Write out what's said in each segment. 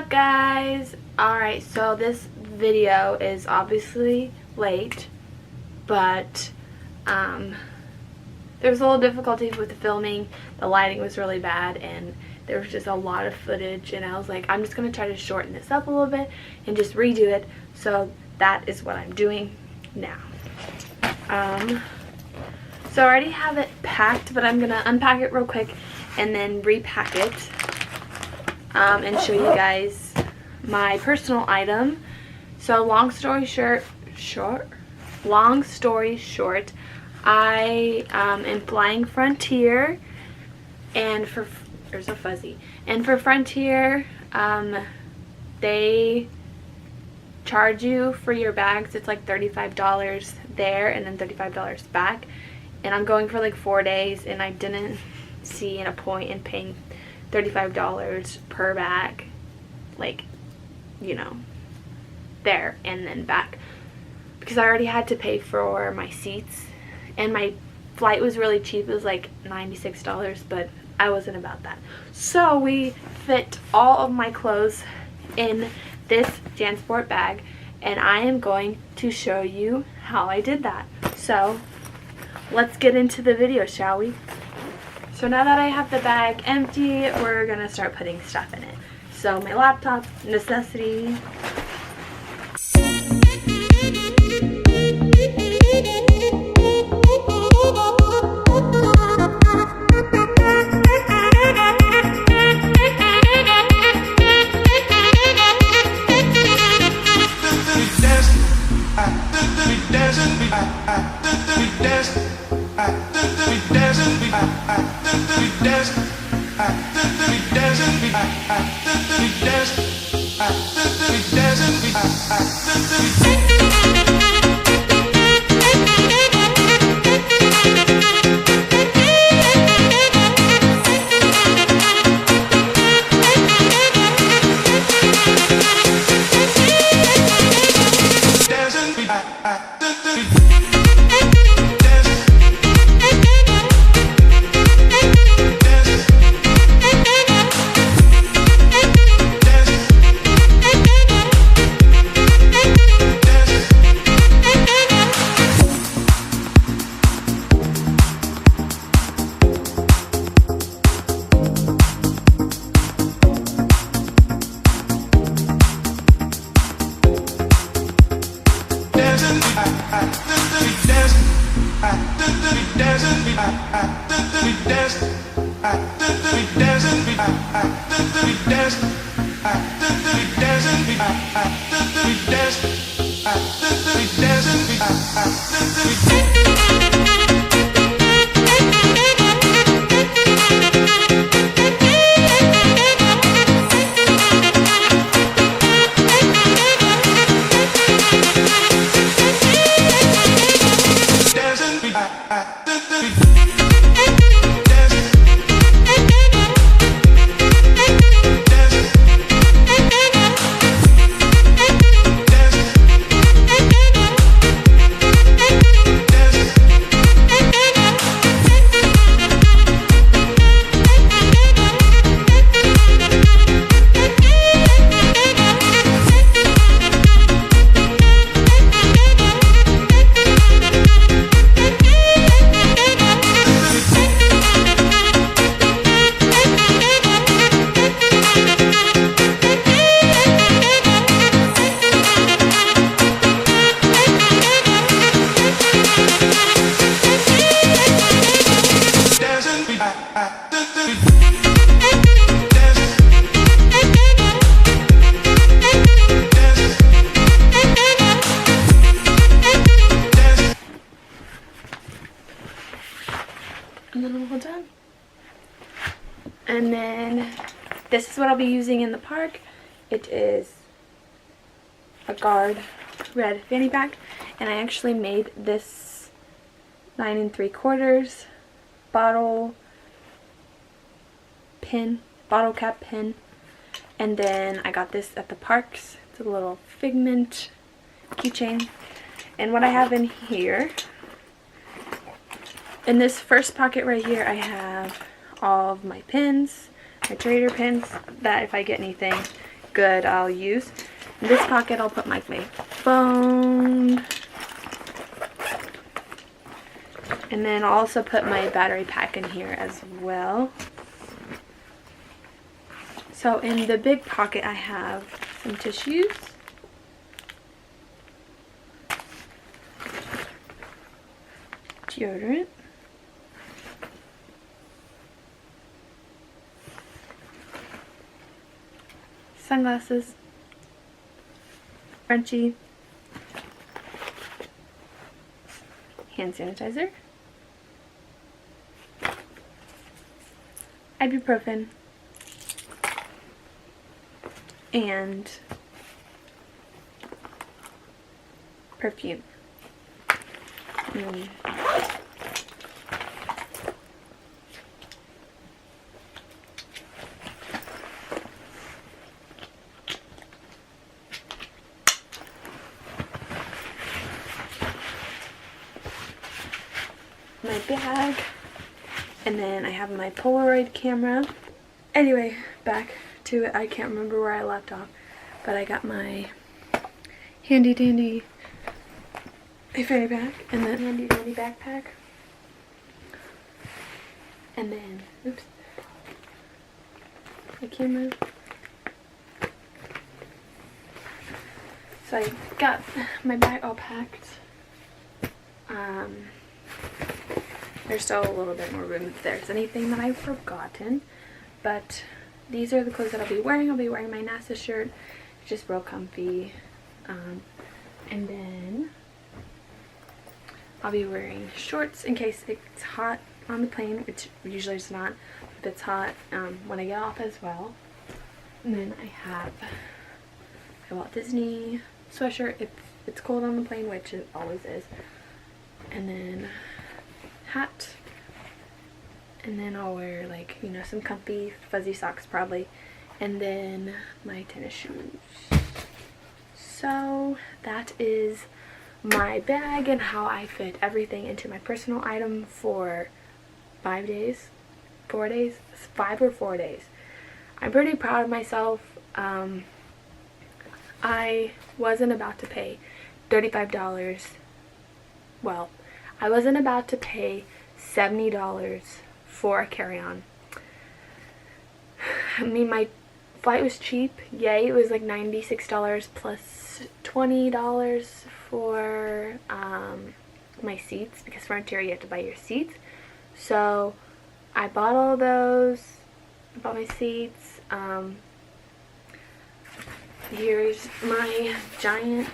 up, guys? Alright, so this video is obviously late, but there was a little difficulty with the filming. The lighting was really bad and there was just a lot of footage, and I was like, I'm just going to try to shorten this up a little bit and just redo it. So that is what I'm doing now. So I already have it packed, but I'm going to unpack it real quick and then repack it and show you guys my personal item. So long story short, I am flying Frontier, and for there's a fuzzy, and for Frontier they charge you for your bags. It's like $35 there and then $35 back, and I'm going for like 4 days, and I didn't see a point in paying $35 per bag, like, you know, there and then back, because I already had to pay for my seats, and my flight was really cheap. It was like $96, but I wasn't about that. So we fit all of my clothes in this JanSport bag, and I am going to show you how I did that. So let's get into the video, shall we? So now that I have the bag empty, we're gonna start putting stuff in it. So my laptop, necessity. And then we're all done. And then this is what I'll be using in the park. It is a Guard red fanny pack, and I actually made this 9 3/4 bottle cap pin, and then I got this at the parks. It's a little Figment keychain, and what I have in here, in this first pocket right here, I have all of my pins, my trader pins, that if I get anything, good I'll use. In this pocket I'll put my phone. And then I'll also put my battery pack in here as well. So in the big pocket I have some tissues. Deodorant. Sunglasses. Crunchy. Hand sanitizer. Ibuprofen. And perfume. My bag, and then I have my Polaroid camera. Anyway, back to it. I can't remember where I left off, but I got my handy dandy fanny pack, and then handy dandy backpack, and then oops, my camera. So I got my bag all packed. There's still a little bit more room if there's anything that I've forgotten, but these are the clothes that I'll be wearing. I'll be wearing my NASA shirt. It's just real comfy. And then I'll be wearing shorts in case it's hot on the plane, which usually it's not, but it's hot when I get off as well. And then I have a Walt Disney sweatshirt if it's cold on the plane, which it always is. And then hat, and then I'll wear, like, you know, some comfy fuzzy socks probably, and then my tennis shoes. So that is my bag and how I fit everything into my personal item for 5 days, 4 days, 5 or 4 days. I'm pretty proud of myself. I wasn't about to pay $35. Well, I wasn't about to pay $70 for a carry-on. I mean, my flight was cheap. Yay, it was like $96 plus $20 for my seats, because Frontier you have to buy your seats. So I bought all those. I bought my seats. Here's my giant,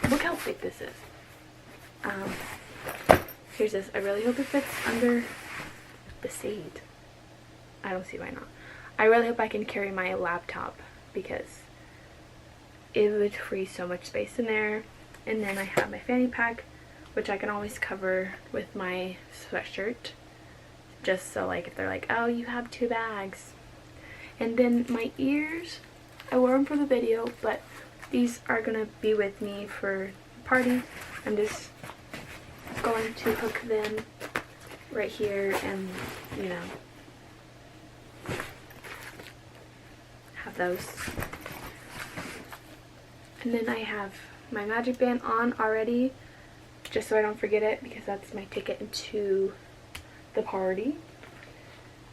look how big this is. Here's this. I really hope it fits under the seat. I don't see why not. I really hope I can carry my laptop, because it would free so much space in there. And then I have my fanny pack, which I can always cover with my sweatshirt, just so, like, if they're like, oh, you have 2 bags. And then my ears, I wore them for the video, but these are gonna be with me for the party. I'm just going to hook them right here and, you know, have those. And then I have my magic band on already, just so I don't forget it, because that's my ticket into the party.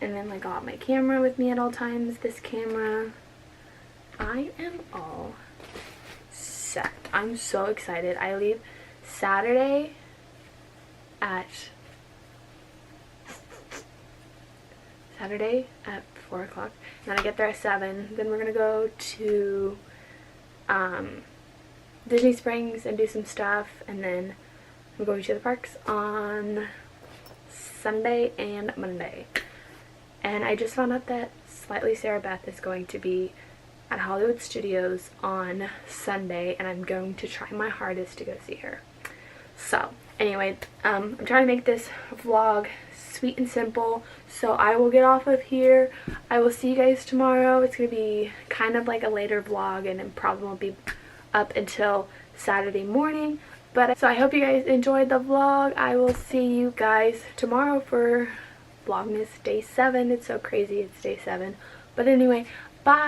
And then, like, I'll have my camera with me at all times. This camera. I am all set. I'm so excited. I leave Saturday at 4 o'clock, and then I get there at 7. Then we're gonna go to Disney Springs and do some stuff, and then I'm going to the parks on Sunday and Monday. And I just found out that Slightly Sarah Beth is going to be at Hollywood Studios on Sunday, and I'm going to try my hardest to go see her. So anyway, I'm trying to make this vlog sweet and simple, so I will get off of here. I will see you guys tomorrow. It's gonna be kind of like a later vlog, and it probably won't be up until Saturday morning. But so I hope you guys enjoyed the vlog. I will see you guys tomorrow for Vlogmas day 7. It's so crazy, it's day 7. But anyway, bye.